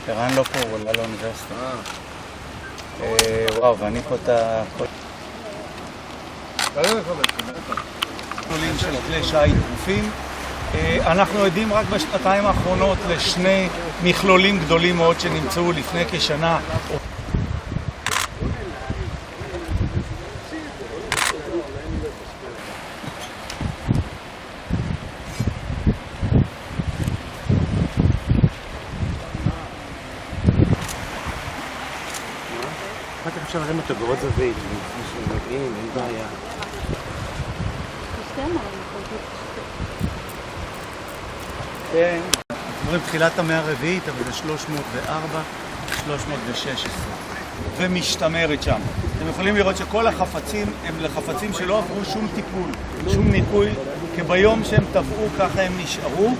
ערן לא פה, הוא עולה לאוניברסיטה. וואו, ואני פה את הכל... גדולים של כלי שיט דחופים. אנחנו עדים רק בשנתיים האחרונות לשני מכלולים גדולים מאוד שנמצאו לפני כשנה. אחר כך אפשר להרים אותו בעוד זווית, מגיעים, אין בעיה. כן. אנחנו רואים תחילת המאה הרביעית, אבל זה 304, 316. ומשתמרת שם. אתם יכולים לראות שכל החפצים הם לחפצים שלא עברו שום טיפול, שום ניקוי, כי ביום שהם טבעו ככה הם נשארו.